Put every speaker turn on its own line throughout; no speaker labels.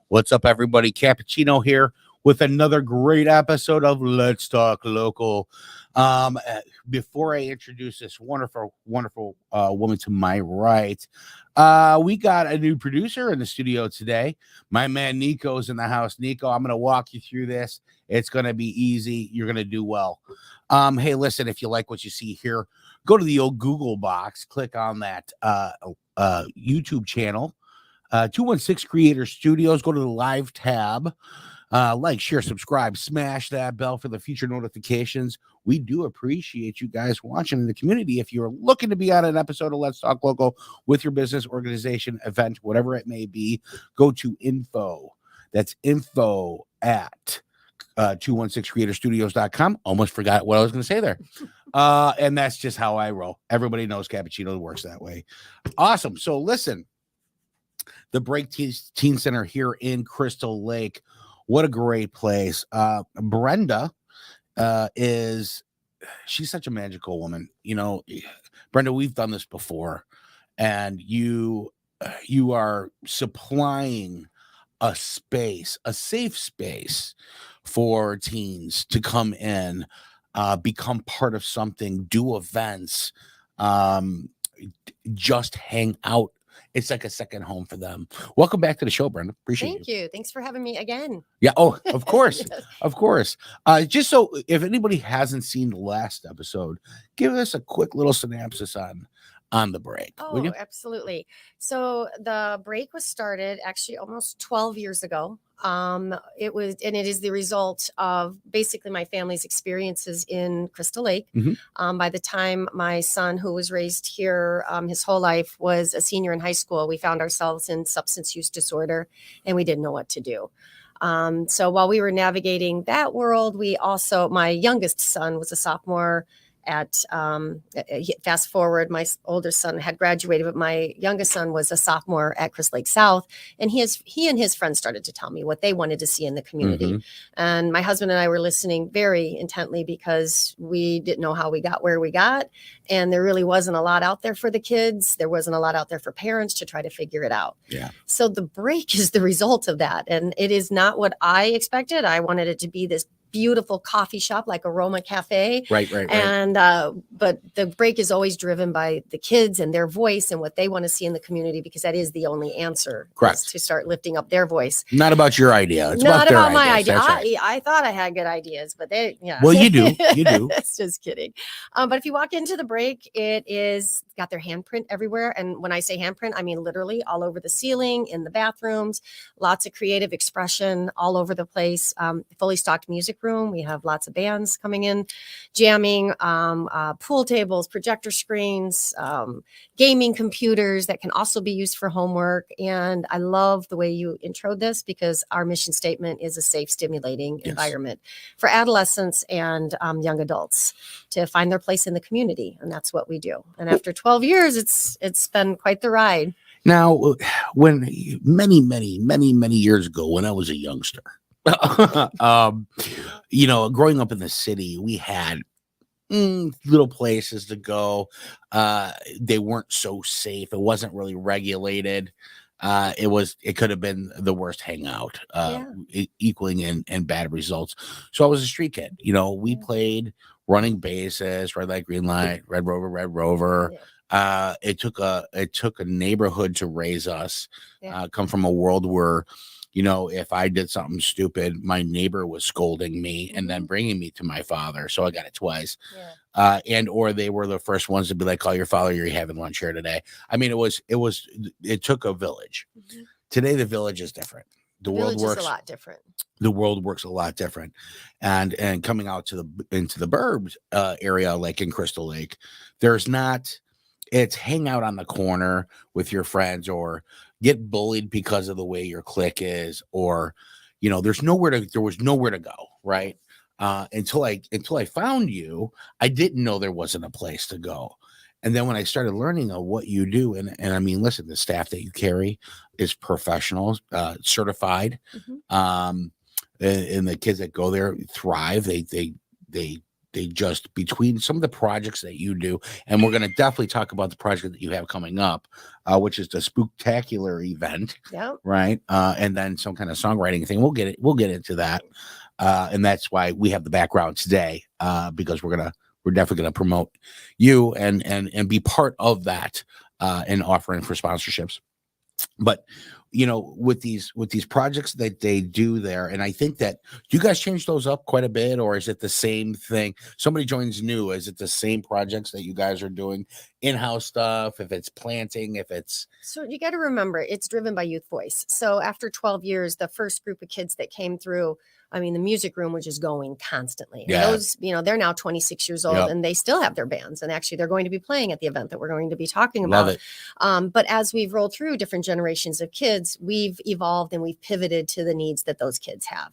What's up, everybody? Cappuccino here with another great episode of Let's Talk Local. Before I introduce this wonderful woman to my right, we got a new producer in the studio today. My man Nico's in the house. Nico, I'm going to walk you through this. It's going to be easy. You're going to do well. Hey, listen, if you like what you see here, go to the old Google box, click on that YouTube channel. 216 Creator Studios. Go to the live tab, like, share, subscribe, smash that bell for the future notifications. We do appreciate you guys watching in the community. If you're looking to be on an episode of Let's Talk Local with your business, organization, event, whatever it may be, go to info. That's info at 216creatorstudios.com. Almost forgot what I was going to say there. And that's just how I roll. Everybody knows Cappuccino works that way. Awesome. So listen. The Break Teen Center here in Crystal Lake. What a great place. Brenda she's such a magical woman. You know, Brenda, we've done this before, and you are supplying a space, a safe space for teens to come in, become part of something, do events, just hang out. It's like a second home for them. Welcome back to the show, Brenda. Appreciate
Thank you. Thanks for having me again.
Yeah. Oh, of course.
Yes.
Of course. Just so if anybody hasn't seen the last episode, give us a quick little synopsis on the break.
Oh, absolutely. So the break was started actually almost 12 years ago. It is the result of basically my family's experiences in Crystal Lake.
Mm-hmm.
By the time my son, who was raised here his whole life, was a senior in high school, we found ourselves in substance use disorder, and we didn't know what to do. So while we were navigating that world, my youngest son was a sophomore at fast forward, my older son had graduated, but my youngest son was a sophomore at Crystal Lake South, and he and his friends started to tell me what they wanted to see in the community.
Mm-hmm.
And my husband and I were listening very intently because we didn't know how we got where we got, and there really wasn't a lot out there for the kids. There wasn't a lot out there for parents to try to figure it out.
Yeah.
So the break is the result of that, and it is not what I expected. I wanted it to be this beautiful coffee shop like Aroma Cafe.
Right.
And but the break is always driven by the kids and their voice and what they want to see in the community, because that is the only answer.
Correct.
To start lifting up their voice.
Not about your idea. It's
not about my
ideas.
idea. I thought I had good ideas, but yeah.
Well, you do.
It's just kidding. But if you walk into the break, it is got their handprint everywhere. And when I say handprint, I mean literally all over the ceiling, in the bathrooms, lots of creative expression all over the place. Fully stocked music room. We have lots of bands coming in, jamming, pool tables, projector screens, gaming computers that can also be used for homework. And I love the way you introed this, because our mission statement is a safe, stimulating environment for adolescents and young adults to find their place in the community. And that's what we do. And after 12 years, it's been quite the ride.
Now, when many years ago, when I was a youngster, growing up in the city, we had little places to go. They weren't so safe. It wasn't really regulated. It could have been the worst hangout, equaling in bad results. So I was a street kid. We played running bases, red light, green light, red rover. It took a neighborhood to raise us. Come from a world where if I did something stupid, my neighbor was scolding me and then bringing me to my father. So I got it twice.
Yeah.
Or they were the first ones to be like, call your father, you're having lunch here today. I mean, it took a village. Today, the village is different. The world works
a lot different.
The world works a lot different. And coming out into the burbs area, like in Crystal Lake, it's hang out on the corner with your friends or get bullied because of the way your clique is, or, there was nowhere to go. Right. Until I found you, I didn't know there wasn't a place to go. And then when I started learning what you do, and I mean, listen, the staff that you carry is professional, certified. And the kids that go there thrive. They just, between some of the projects that you do, and we're going to definitely talk about the project that you have coming up, which is the Spooktacular event, right? And then some kind of songwriting thing. We'll get into that, and that's why we have the background today, because we're definitely going to promote you and be part of that, and offering for sponsorships. But with these projects that they do there, and I think that, do you guys change those up quite a bit, or is it the same thing? Somebody joins new, is it the same projects that you guys are doing, in-house stuff, if it's planting, if it's...
So you got to remember, it's driven by youth voice. So after 12 years, the first group of kids that came through, I mean, the music room was just going constantly. And those, they're now 26 years old and they still have their bands. And actually, they're going to be playing at the event that we're going to be talking about.
Love it.
But as we've rolled through different generations of kids, we've evolved and we've pivoted to the needs that those kids have.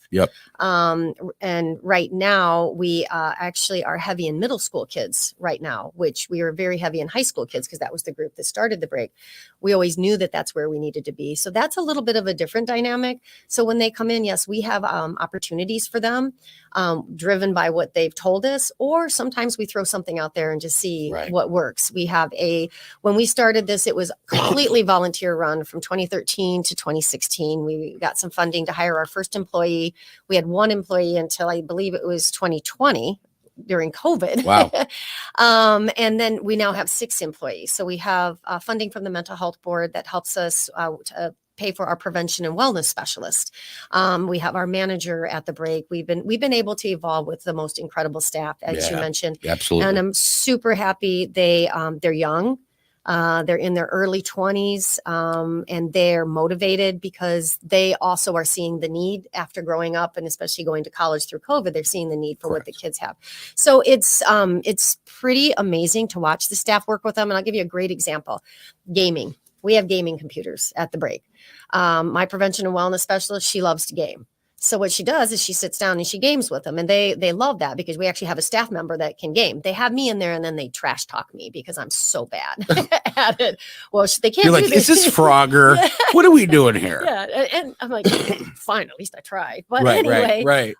And right now, we actually are heavy in middle school kids right now, which we are very heavy in high school kids because that was the group that started the break. We always knew that that's where we needed to be. So that's a little bit of a different dynamic. So when they come in, yes, we have opportunities for them, driven by what they've told us, or sometimes we throw something out there and just see what works. We have when we started this, it was completely volunteer run from 2013 to 2016. We got some funding to hire our first employee. We had one employee until I believe it was 2020 during COVID.
Wow.
And then we now have 6 employees. So we have funding from the mental health board that helps us to pay for our prevention and wellness specialist. We have our manager at the break. We've been able to evolve with the most incredible staff, as you mentioned.
Absolutely.
And I'm super happy. They're young. They're in their early 20s, and they're motivated because they also are seeing the need after growing up, and especially going to college through COVID. They're seeing the need for what the kids have. So it's pretty amazing to watch the staff work with them. And I'll give you a great example. Gaming. We have gaming computers at the break. My prevention and wellness specialist, she loves to game. So what she does is she sits down and she games with them, and they love that because we actually have a staff member that can game. They have me in there, and then they trash talk me because I'm so bad at it. Well, they can't.
You're like, is this Frogger? What are we doing here?
Yeah, and I'm like, fine, at least I tried. But anyway,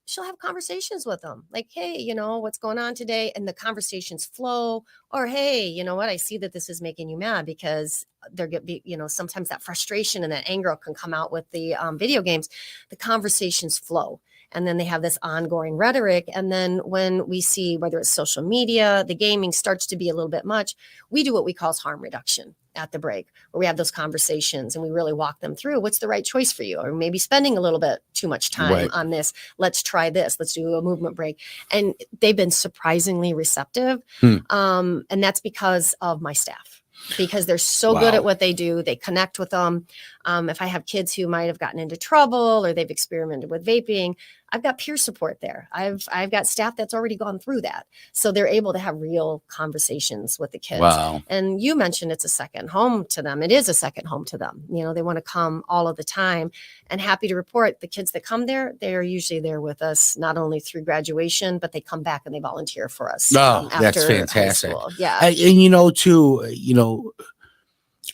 she'll have conversations with them like, hey, what's going on today? And the conversations flow. Or, hey, you know what? I see that this is making you mad because they're going to be, sometimes that frustration and that anger can come out with the video games. The conversations flow. And then they have this ongoing rhetoric. And then when we see whether it's social media, the gaming starts to be a little bit much, we do what we call harm reduction at the break, where we have those conversations and we really walk them through what's the right choice for you, or maybe spending a little bit too much time on this. Let's try this. Let's do a movement break. And they've been surprisingly receptive. And that's because of my staff. Because they're so good at what they do. They connect with them. If I have kids who might have gotten into trouble or they've experimented with vaping, I've got peer support there. I've got staff that's already gone through that. So they're able to have real conversations with the kids.
Wow.
And you mentioned it's a second home to them. It is a second home to them. They want to come all of the time. And happy to report the kids that come there, they're usually there with us, not only through graduation, but they come back and they volunteer for us.
After that's fantastic.
Yeah.
And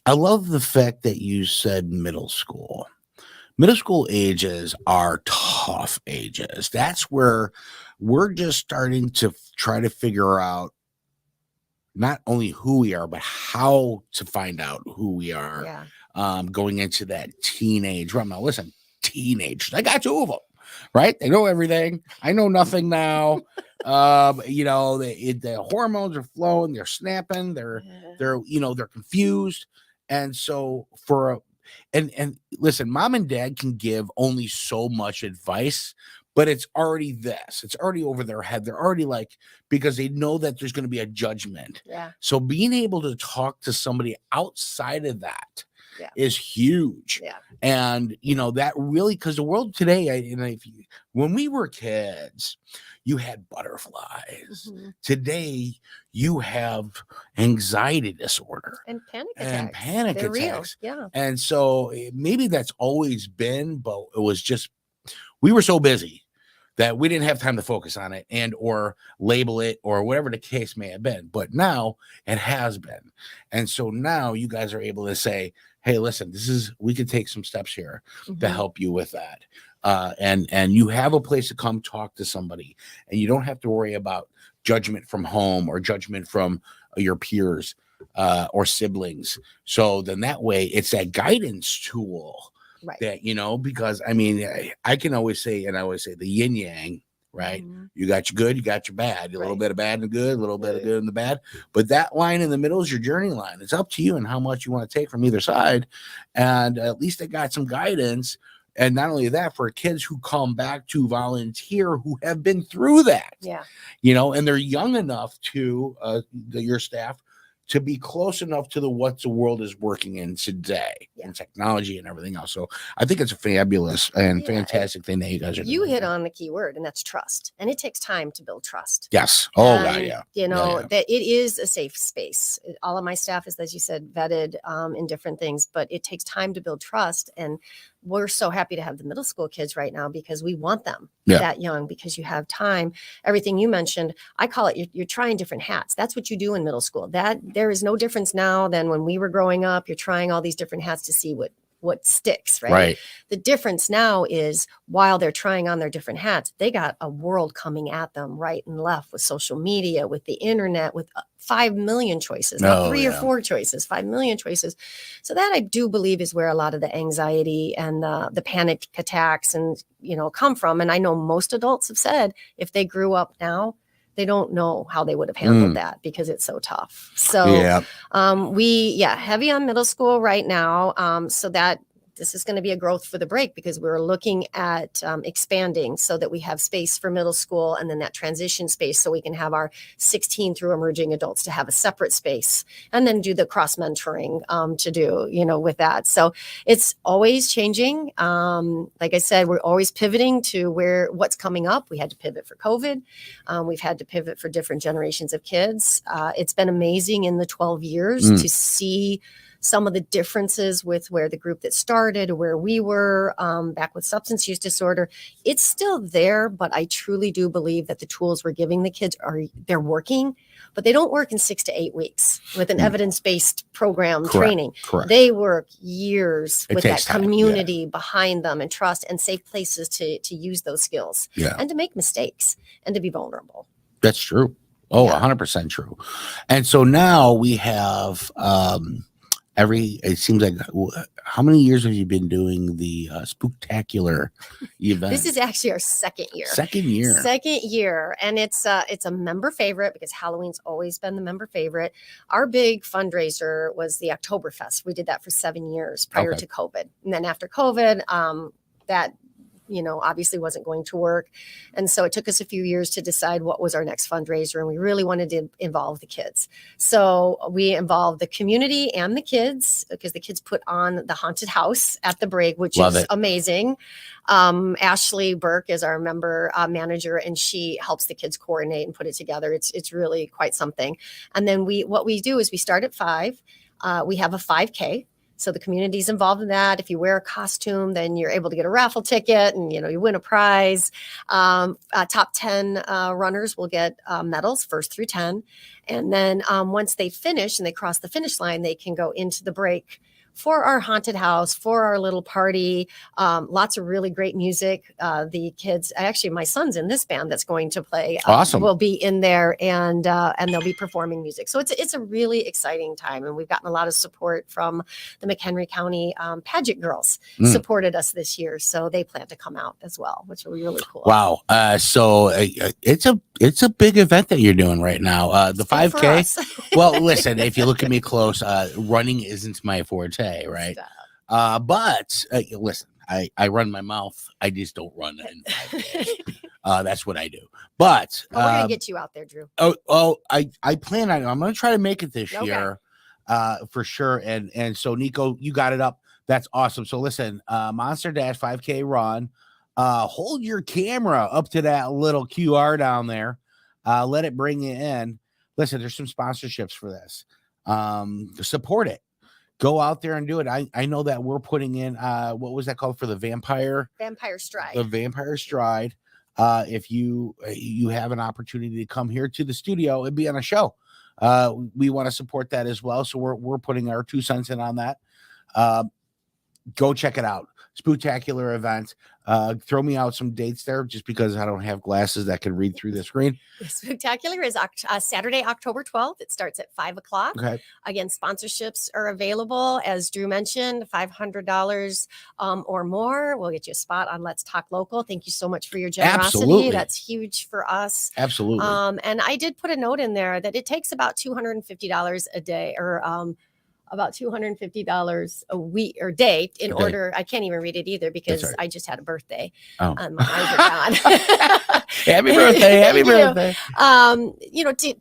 I love the fact that you said middle school. Middle school ages are tough ages. That's where we're just starting to try to figure out not only who we are, but how to find out who we are.
Yeah.
Going into that teenage realm. Now, listen, teenagers, I got 2 of them, right? They know everything. I know nothing now. The hormones are flowing. They're snapping. They're confused. And so for and listen, mom and dad can give only so much advice, but it's already this. It's already over their head. They're already like, because they know that there's going to be a judgment.
Yeah.
So being able to talk to somebody outside of that
Yeah.
is huge.
Yeah.
And that really, because the world today, when we were kids, you had butterflies.
Mm-hmm.
Today, you have anxiety disorder
and panic
They're
attacks. Real. Yeah.
And so maybe that's always been, but it was just, we were so busy that we didn't have time to focus on it and or label it or whatever the case may have been. But now it has been. And so now you guys are able to say, hey, listen, we can take some steps here to help you with that. And you have a place to come talk to somebody, and you don't have to worry about judgment from home or judgment from your peers or siblings. So then that way it's that guidance tool.
Right.
That, because I can always say, and I always say the yin yang, right?
Mm-hmm.
You got your good, you got your bad, a little bit of bad and good, a little bit of good and the bad. But that line in the middle is your journey line. It's up to you and how much you want to take from either side. And at least I got some guidance. And not only that, for kids who come back to volunteer who have been through that, and they're young enough to your staff to be close enough to what the world is working in today and technology and everything else. So I think it's a fabulous and fantastic thing that you guys are doing.
You hit on the key word, and that's trust. And it takes time to build trust.
Yes. Oh,
and,
yeah.
That it is a safe space. All of my staff is, as you said, vetted in different things, but it takes time to build trust. And we're so happy to have the middle school kids right now because we want them that young, because you have time. Everything you mentioned, I call it, you're trying different hats. That's what you do in middle school. That there is no difference now than when we were growing up. You're trying all these different hats to see what sticks, right? The difference now is while they're trying on their different hats, they got a world coming at them right and left with social media, with the internet, with 5 million choices, not 3 or 4 choices, 5 million choices. So that I do believe is where a lot of the anxiety and the panic attacks and, come from. And I know most adults have said if they grew up now, they don't know how they would have handled that because it's so tough. So heavy on middle school right now. So that this is going to be a growth for the break because we're looking at expanding so that we have space for middle school and then that transition space so we can have our 16 through emerging adults to have a separate space and then do the cross mentoring to do, with that. So it's always changing. Like I said, we're always pivoting to what's coming up. We had to pivot for COVID. We've had to pivot for different generations of kids. It's been amazing in the 12 years to see some of the differences with where the group that started, where we were back with substance use disorder. It's still there, but I truly do believe that the tools we're giving the kids they're working, but they don't work in 6 to 8 weeks with an evidence-based program training.
Correct.
They work years with that
time.
community behind them and trust and safe places to use those skills and to make mistakes and to be vulnerable.
That's true. Oh, 100% true. And so now we have it seems like, how many years have you been doing the Spooktacular event?
This is actually our second year.
Second year.
And it's a member favorite because Halloween's always been the member favorite. Our big fundraiser was the Oktoberfest. We did that for 7 years prior to COVID. And then after COVID, that obviously wasn't going to work. And so it took us a few years to decide what was our next fundraiser. And we really wanted to involve the kids. So we involved the community and the kids because the kids put on the haunted house at the break, which is amazing. Ashley Burke is our member manager, and she helps the kids coordinate and put it together. It's really quite something. And then what we do is we start at 5. We have a 5K. So the community's involved in that. If you wear a costume, then you're able to get a raffle ticket and, you win a prize. Top 10 runners will get medals, 1st through 10. And then once they finish and they cross the finish line, they can go into the break for our haunted house, for our little party. Lots of really great music. The kids, actually, my son's in this band that's going to play.
Awesome.
Will be in there and they'll be performing music. So it's a really exciting time. And we've gotten a lot of support from the McHenry County pageant girls supported us this year. So they plan to come out as well, which will be really cool.
Wow. So it's a big event that you're doing right now. The 5K. Well, listen, if you look at me close, running isn't my forte, right? But listen, I run my mouth. I just don't run it in 5 days. That's what I do. But
we're gonna get you out there, Drew.
I plan on it. I'm gonna try to make it this year, for sure. And so Nico, you got it up. That's awesome. So listen, Monster Dash 5K run. Hold your camera up to that little QR down there. Let it bring you in. Listen, there's some sponsorships for this. Support it. Go out there and do it. I know that we're putting in what was that called for the Vampire
Stride.
The Vampire Stride. If you have an opportunity to come here to the studio and be on a show, we want to support that as well. So we're putting our 2 cents in on that. Go check it out. Spooktacular event. Throw me out some dates there, just because I don't have glasses that can read through the screen.
Spooktacular is Saturday, October 12th. It starts at 5:00.
Okay.
Again, sponsorships are available. As Drew mentioned, $500 or more will get you a spot on Let's Talk Local. Thank you so much for your generosity.
Absolutely.
That's huge for us.
Absolutely.
And I did put a note in there that it takes about $250 a day, or about $250 a week or day in order. I can't even read it either because I just had a birthday. My eyes are gone.
Happy birthday. Happy birthday.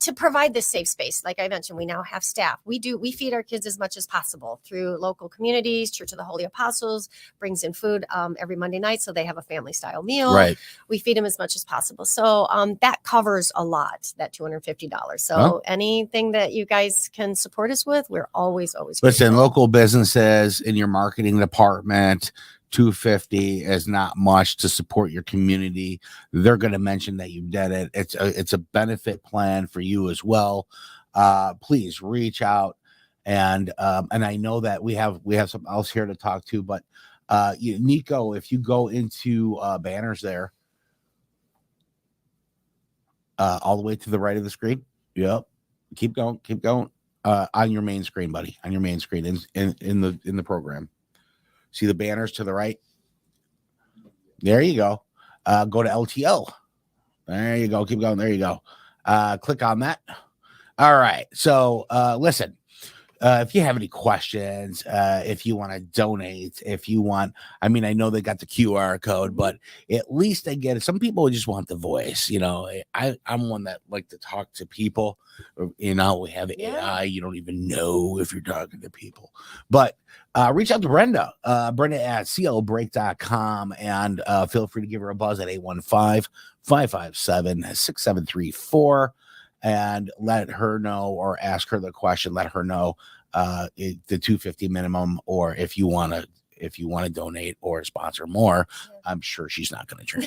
To provide this safe space, like I mentioned, we now have staff. We feed our kids as much as possible through local communities. Church of the Holy Apostles brings in food every Monday night, so they have a family style meal.
Right.
We feed them as much as possible. So that covers a lot, that $250. So anything that you guys can support us with, we're always
listen,
grateful.
local businesses in your marketing department, $250 is not much to support your community. They're going to mention that you did it. It's a benefit plan for you as well. Please reach out, and I know that we have something else here to talk to, but Nico, if you go into banners there, all the way to the right of the screen. Yep. Keep going. On your main screen, buddy. On your main screen in the program. See the banners to the right? There you go. Go to LTL. There you go. Keep going. There you go. Click on that. All right. So listen, if you have any questions, if you want to donate, I know they got the QR code, but at least they get it. Some people just want the voice. I'm one that like to talk to people. We have AI. You don't even know if you're talking to people, but reach out to Brenda at clbreak.com, and feel free to give her a buzz at 815-557-6734. And let her know, or ask her the question. Let her know the $250 minimum, or if you want to donate or sponsor more. I'm sure she's not going to turn.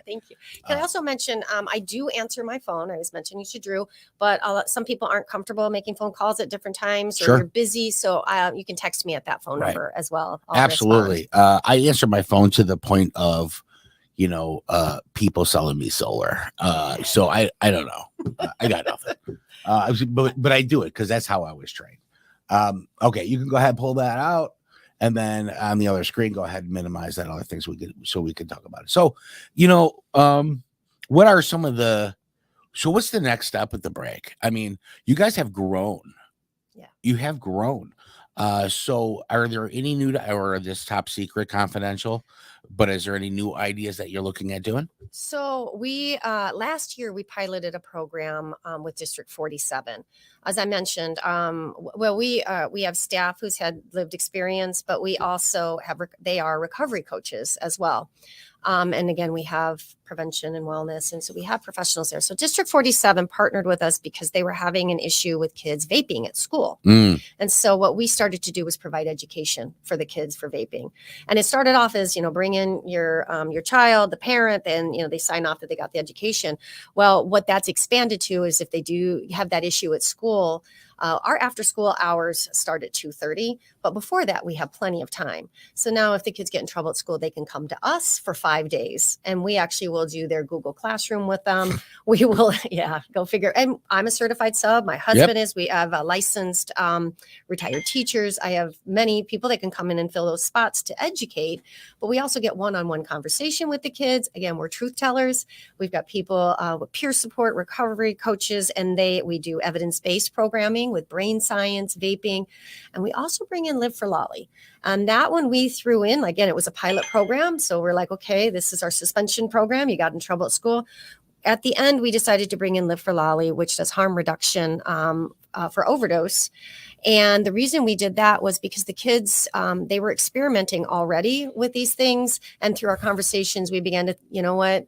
Thank you. Can I also mention, I do answer my phone. I was mentioning to Drew, but some people aren't comfortable making phone calls at different times, or you're busy. So you can text me at that phone number as well.
Absolutely. I answer my phone to the point of, people selling me solar. So I don't know. I got nothing. But I do it because that's how I was trained. Okay, you can go ahead and pull that out, and then on the other screen, go ahead and minimize that other things we can talk about it. So, what are some of what's the next step at the break? You guys have grown.
Yeah. You
have grown. So are there any new, or this top secret confidential, but is there any new ideas that you're looking at doing?
So we, last year we piloted a program with District 47. As I mentioned, we have staff who's had lived experience, but we also they are recovery coaches as well. And again, we have prevention and wellness. And so we have professionals there. So District 47 partnered with us because they were having an issue with kids vaping at school. And so what we started to do was provide education for the kids for vaping. And it started off as, bring in your child, the parent, and, they sign off that they got the education. Well, what that's expanded to is if they do have that issue at school, our after school hours start at 2:30, but before that we have plenty of time. So now if the kids get in trouble at school, they can come to us for 5 days, and we actually will do their Google Classroom with them. We will, go figure. And I'm a certified sub. My husband is. We have licensed retired teachers. I have many people that can come in and fill those spots to educate, but we also get one-on-one conversation with the kids. Again, we're truth tellers. We've got people with peer support, recovery coaches, and we do evidence-based programming everything with brain science, vaping. And we also bring in Live for Lolly. And that one we threw in, again, it was a pilot program. So we're like, okay, this is our suspension program. You got in trouble at school. At the end, we decided to bring in Live for Lolly, which does harm reduction for overdose. And the reason we did that was because the kids, they were experimenting already with these things. And through our conversations, we began to, you know what,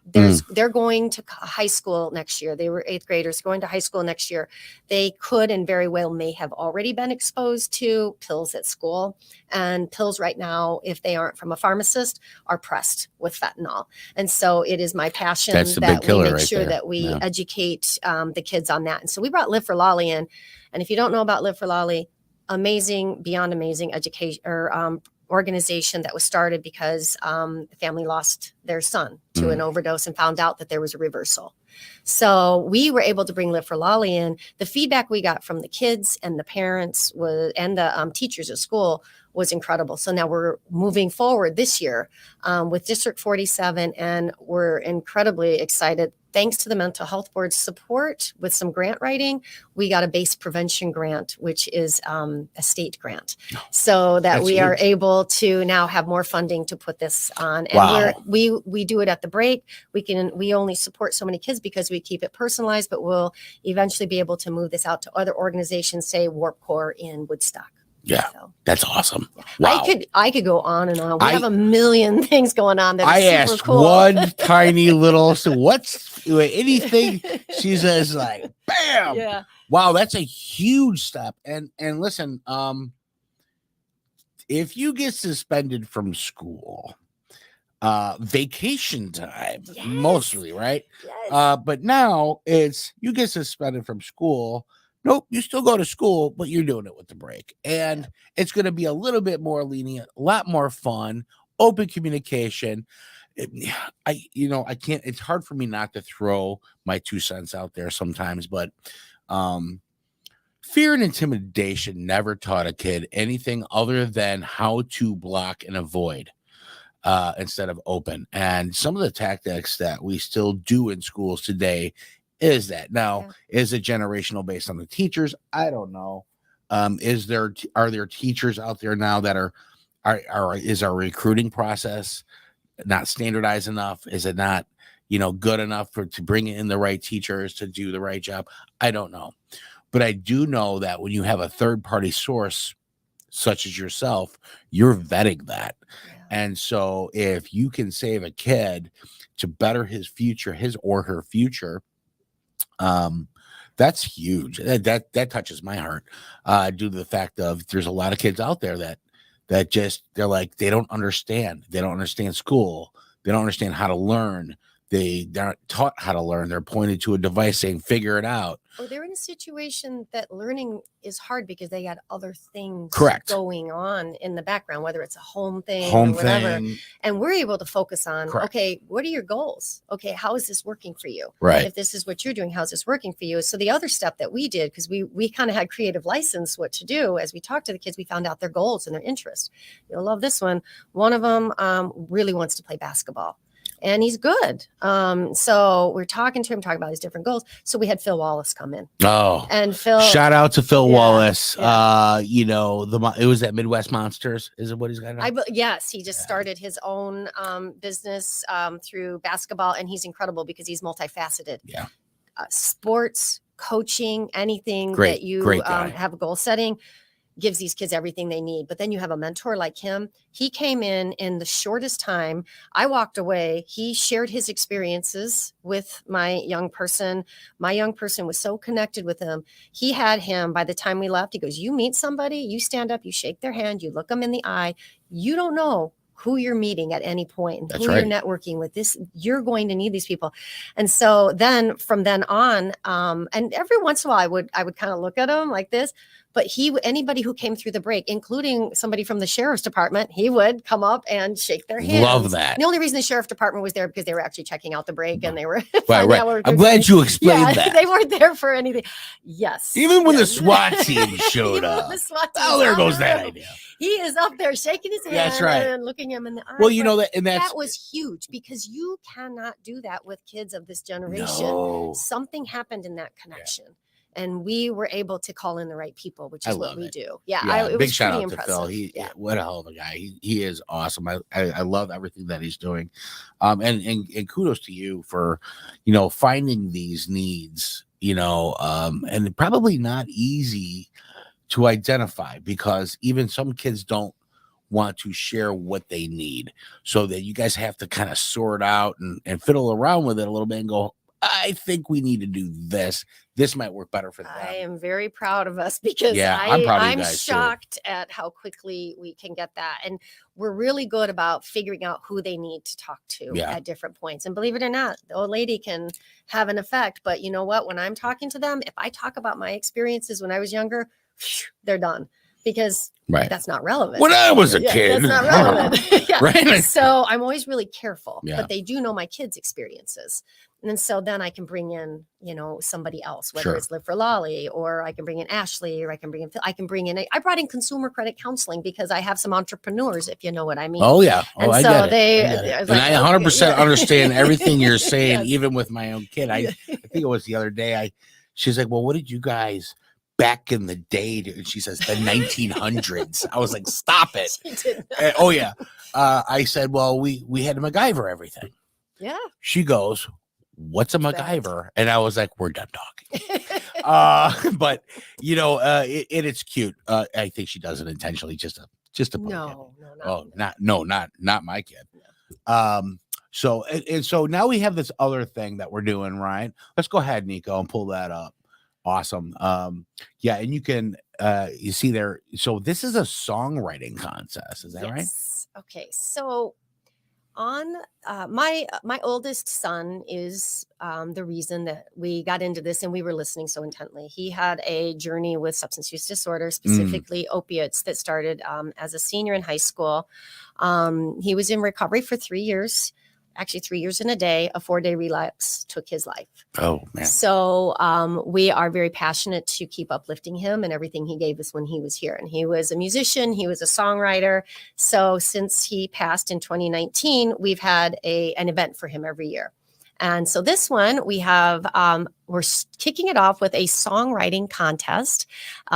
they're going to high school next year. They were 8th graders going to high school next year. They could and very well may have already been exposed to pills at school. And pills right now, if they aren't from a pharmacist, are pressed with fentanyl. And so it is my passion
That's the
that
big killer
we make
right
sure
there.
that we
Yeah.
educate the kids on that. And so we brought Live for Lolly in. And if you don't know about Live for Lolly, amazing, beyond amazing education or organization that was started because the family lost their son to an overdose and found out that there was a reversal. So we were able to bring Live for Lolly in. The feedback we got from the kids and the parents and the teachers at school was incredible. So now we're moving forward this year with District 47, and we're incredibly excited. Thanks to the Mental Health Board's support with some grant writing, we got a base prevention grant, which is a state grant, so that we are able to now have more funding to put this on. And we do it at the break. We only support so many kids because we keep it personalized, but we'll eventually be able to move this out to other organizations, say Warp Core in Woodstock.
Yeah,
So,
that's awesome.
yeah.
Wow.
I could go on and on. We have a million things going on that are super
asked
cool.
one tiny little, so what's anything? She says like, bam.
Yeah.
Wow, that's a huge step. And listen, if you get suspended from school, vacation time,
Yes.
mostly, right?
Yes.
But now it's you get suspended from school. Nope, you still go to school, but you're doing it with the break. And it's going to be a little bit more lenient, a lot more fun, open communication. I can't, it's hard for me not to throw my 2 cents out there sometimes, but fear and intimidation never taught a kid anything other than how to block and avoid instead of open. And some of the tactics that we still do in schools today is that now is it generational based on the teachers? I don't know. Are there teachers out there now that is our recruiting process not standardized enough? Is it not, good enough to bring in the right teachers to do the right job? I don't know. But I do know that when you have a third party source, such as yourself, you're vetting that. Yeah. And so if you can save a kid to better his future, his or her future, that's huge. That touches my heart due to the fact of there's a lot of kids out there that just they're like they don't understand school, they don't understand how to learn, they're not taught how to learn, they're pointed to a device saying figure it out.
Or they're in a situation that learning is hard because they got other things going on in the background, whether it's a home thing or whatever. And we're able to focus on, okay, what are your goals? Okay, how is this working for you?
Right.
If this is what you're doing, how's this working for you? So the other step that we did, because we kind of had creative license what to do, as we talked to the kids, we found out their goals and their interests. You'll love this one. One of them really wants to play basketball. And he's good. So we're talking to him, talking about his different goals. So we had Phil Wallace come in.
Oh,
and Phil,
shout out to Phil Wallace.
Yeah.
It was at Midwest Monsters. Is it what he's got now?
Yes, he just started his own business through basketball, and he's incredible because he's multifaceted.
Yeah,
sports, coaching, anything that you have a goal setting. Gives these kids everything they need. But then you have a mentor like him. He came in the shortest time. I walked away. He shared his experiences with my young person. My young person was so connected with him. He had him by the time we left. He goes, you meet somebody, you stand up, you shake their hand, you look them in the eye. You don't know who you're meeting at any point and who you're networking with. You're going to need these people. And so then from then on, and every once in a while I would kind of look at him like this, but anybody who came through the break, including somebody from the sheriff's department, he would come up and shake their hands.
Love that.
The only reason the sheriff department was there because they were actually checking out the break and they were
right. I'm glad you explained that.
They weren't there for anything. Yes.
Even when the SWAT team showed up. There goes that idea.
He is up there shaking his hand and looking him in the eye.
Well, that
was huge because you cannot do that with kids of this generation.
No.
Something happened in that connection. and we were able to call in the right people, which
I
is what
love
we
it.
do.
Yeah,
It
big
was
shout
pretty
out to
impressive.
Phil. What a hell of a guy. He is awesome. I love everything that he's doing. And kudos to you for, finding these needs, and probably not easy to identify, because even some kids don't want to share what they need, so that you guys have to kind of sort out and fiddle around with it a little bit and go, I think we need to do this. This might work better for them.
I am very proud of us, because
I'm proud of you
I'm
guys too.
shocked at how quickly we can get that. And we're really good about figuring out who they need to talk to at different points. And believe it or not, the old lady can have an effect. But you know what? When I'm talking to them, if I talk about my experiences when I was younger, they're done, because that's not relevant.
When I was a kid.
That's not relevant.
Right.
So I'm always really careful,
Yeah.
but they do know my kids' experiences. And so then I can bring in, somebody else, whether it's Live for Lolly, or I can bring in Ashley, or I can bring in, I brought in consumer credit counseling, because I have some entrepreneurs, if you know what I mean.
Oh yeah.
And
I
so
get it. And I 100% understand everything you're saying, even with my own kid. I think it was the other day, she's like, well, what did you guys back in the day do? And she says the 1900s. I was like, stop it. Oh yeah. I said, well, we had to MacGyver everything.
Yeah.
She goes, what's a MacGyver? And I was like, we're done talking. But it's cute. I think she does it intentionally, just to not my kid. No. So now we have this other thing that we're doing, right? Let's go ahead, Nico, and pull that up. Awesome. And you can you see there. So this is a songwriting contest. Is that right?
Okay. So on my oldest son is the reason that we got into this, and we were listening so intently. He had a journey with substance use disorder, specifically opiates, that started as a senior in high school. He was in recovery for 3 years. Actually 3 years and a day. A 4-day relapse took his life.
Oh man.
So we are very passionate to keep uplifting him and everything he gave us when he was here. And he was a musician, he was a songwriter. So since he passed in 2019, we've had an event for him every year. And so this one we have, we're kicking it off with a songwriting contest.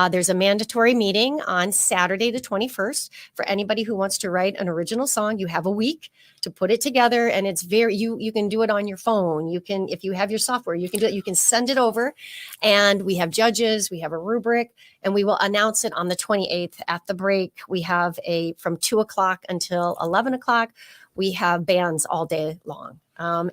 There's a mandatory meeting on Saturday, the 21st, for anybody who wants to write an original song. You have a week to put it together, and it's you can do it on your phone. You can, if you have your software, you can do it. You can send it over, and we have judges, we have a rubric, and we will announce it on the 28th at the break. We have from 2:00 until 11:00. We have bands all day long.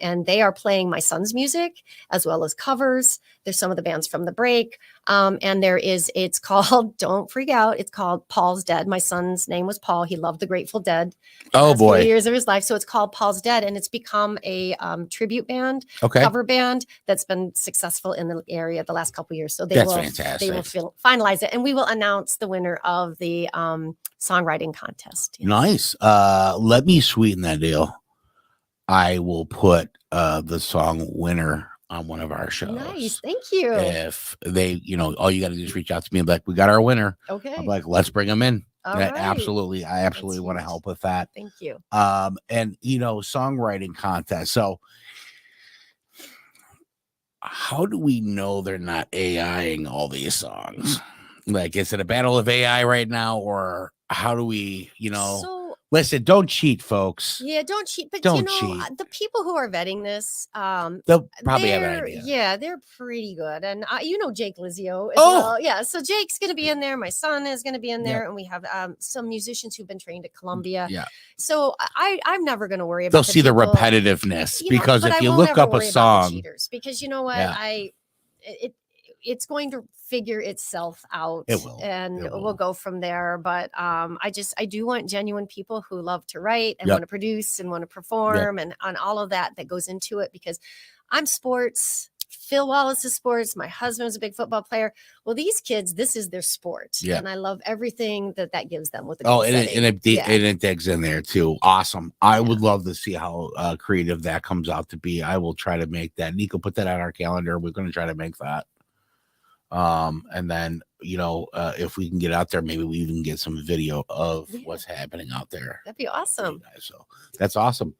And they are playing my son's music as well as covers. There's some of the bands from the break. And it's called, don't freak out, it's called Paul's Dead. My son's name was Paul. He loved the Grateful Dead.
Oh boy.
Years of his life. So it's called Paul's Dead, and it's become a tribute band,
okay,
cover band that's been successful in the area the last couple of years. So
fantastic.
They will finalize it, and we will announce the winner of the songwriting contest.
Yes. Nice. Let me sweeten that deal. I will put the song winner on one of our shows.
Nice. Thank you.
If they, all you got to do is reach out to me and be like, we got our winner.
Okay.
I'm like, let's bring them in.
Right.
Absolutely. I absolutely want to help with that.
Thank you.
And songwriting contest. So how do we know they're not AIing all these songs? Like, is it a battle of AI right now, or how do we, listen, don't cheat, folks.
Yeah, don't cheat. But
don't cheat.
The people who are vetting this,
they'll probably have an idea.
Yeah, they're pretty good. And Jake Lizio as well. Yeah, so Jake's going to be in there. My son is going to be in there. Yep. And we have some musicians who've been trained at Columbia. Yeah. So I'm never going to worry about
They'll see the repetitiveness, because if you look up a song.
Because you know what? Yeah. It's going to figure itself out.
It will.
And we'll go from there. But I do want genuine people who love to write and want to produce and want to perform and on all of that goes into it, because I'm sports. Phil Wallace is sports. My husband's a big football player. Well, these kids, this is their sport. Yeah. And I love everything that gives them with the
it digs in there too. Awesome. I would love to see how creative that comes out to be. I will try to make that. Nico, put that on our calendar. We're going to try to make that. And then, if we can get out there, maybe we even get some video of what's happening out there.
That'd be awesome.
So that's awesome.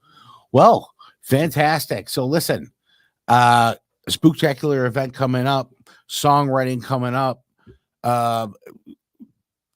Well, fantastic. So listen, Spooktacular event coming up. songwriting coming up.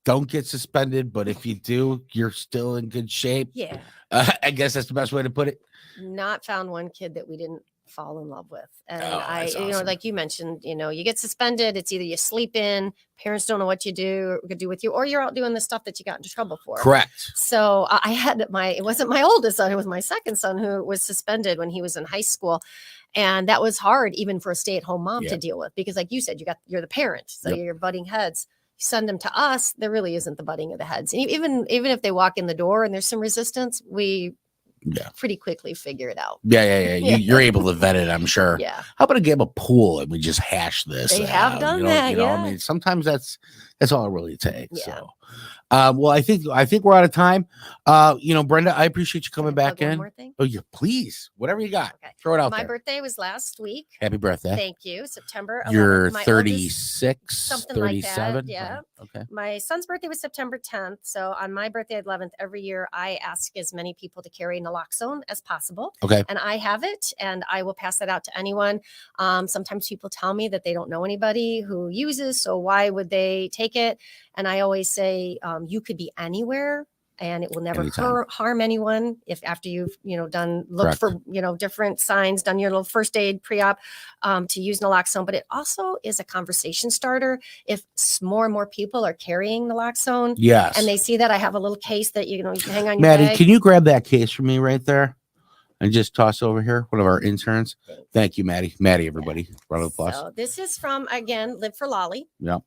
Don't get suspended, but if you do, you're still in good shape.
Yeah.
I guess that's the best way to put it.
Not found one kid that we didn't fall in love with. And
That's
you know,
awesome.
like you mentioned, you know, you get suspended. It's either you sleep in, parents don't know what you do or could do with you, or you're out doing the stuff that you got into trouble for.
Correct.
So I had it wasn't my oldest son, it was my second son who was suspended when he was in high school. And that was hard even for a stay-at-home mom to deal with, because like you said, you're the parent. So you're butting heads. You send them to us, there really isn't the butting of the heads. And even if they walk in the door and there's some resistance, we pretty quickly figure it out.
Yeah. You're able to vet it, I'm sure.
Yeah.
How about a game of pool and we just hash this?
They have done that.
You know, I mean, sometimes that's all it really takes.
Yeah.
So, well, I think we're out of time. You know, Brenda, I appreciate you coming back in.
One more thing?
Oh, yeah, please. Whatever you got.
Okay.
Throw it out
My
there.
birthday was last week.
Happy birthday.
Thank you. September 11th.
You're
My
36,
oldest, something
37.
like that. Yeah.
Okay.
My son's birthday was September 10th. So on my birthday, 11th, every year I ask as many people to carry naloxone as possible.
Okay.
And I have it, and I will pass that out to anyone. Sometimes people tell me that they don't know anybody who uses, so why would they take it? And I always say, you could be anywhere, and it will never harm anyone if after you've looked for different signs, done your little first aid pre-op, to use naloxone. But it also is a conversation starter if more and more people are carrying naloxone.
Yes.
And they see that I have a little case that you can hang on your
Maddie,
bag.
can you grab that case for me right there and just toss over here? One of our interns. Thank you, Maddie. Maddie, everybody. Round of applause.
So this is from, again, Live for Lolly.
Yep.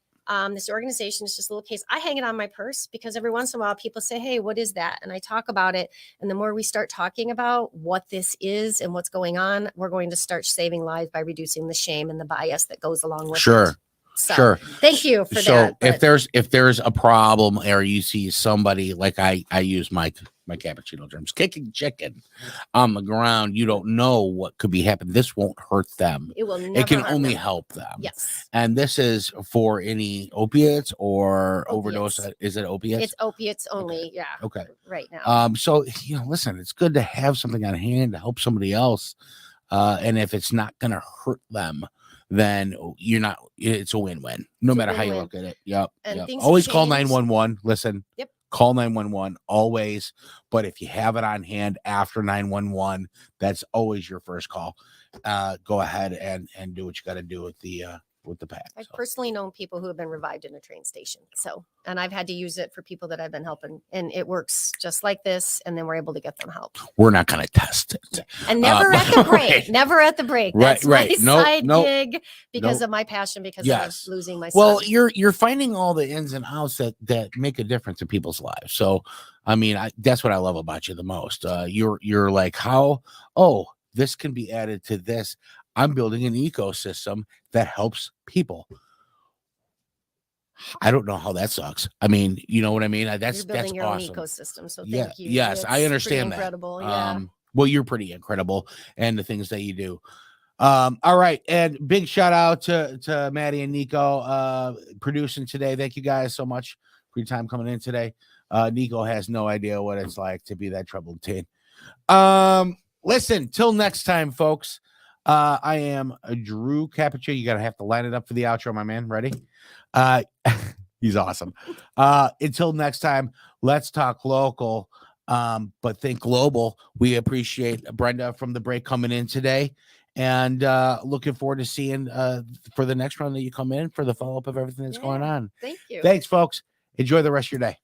This organization is just a little case. I hang it on my purse because every once in a while people say, hey, what is that? And I talk about it. And the more we start talking about what this is and what's going on, we're going to start saving lives by reducing the shame and the bias that goes along with it. So, thank you for that.
So if there's a problem or you see somebody, like I use my cappuccino germs kicking chicken on the ground, you don't know what could be happening. This won't hurt them.
It will never.
It can only help them.
Yes.
And this is for any opiates or overdose. Is it opiates?
It's opiates only.
Okay.
Yeah.
Okay.
Right now.
So listen, it's good to have something on hand to help somebody else. And if it's not going to hurt them, then it's a win-win, no matter how you look at it. Yep. Always call 911. Listen. Yep. Call 911 always. But if you have it on hand after 911, that's always your first call. Go ahead and do what you got to do with the pack.
I've personally known people who have been revived in a train station. And I've had to use it for people that I've been helping, and it works just like this. And then we're able to get them help.
We're not going to test it.
And never at the break,
right.
Never at the break.
Right.
That's my side gig because of my passion, because of losing my son.
Well, you're finding all the ins and outs that make a difference in people's lives. So, I mean, that's what I love about you the most. You're like, this can be added to this. I'm building an ecosystem that helps people. I don't know how that sucks. I mean, you know what I mean? That's
building your
awesome.
Own ecosystem. So
thank
you.
Yes, I understand that.
Incredible. Yeah.
Well, you're pretty incredible, and the things that you do. All right, and big shout out to Maddie and Nico producing today. Thank you guys so much for your time coming in today. Nico has no idea what it's like to be that troubled teen. Listen, till next time, folks. I am Drew Cappuccino. You gotta have to line it up for the outro, my man. Ready? He's awesome. Until next time, let's talk local, but think global. We appreciate Brenda from the break coming in today, and looking forward to seeing for the next round that you come in for the follow-up of everything that's going on.
Thank you.
Thanks, folks. Enjoy the rest of your day.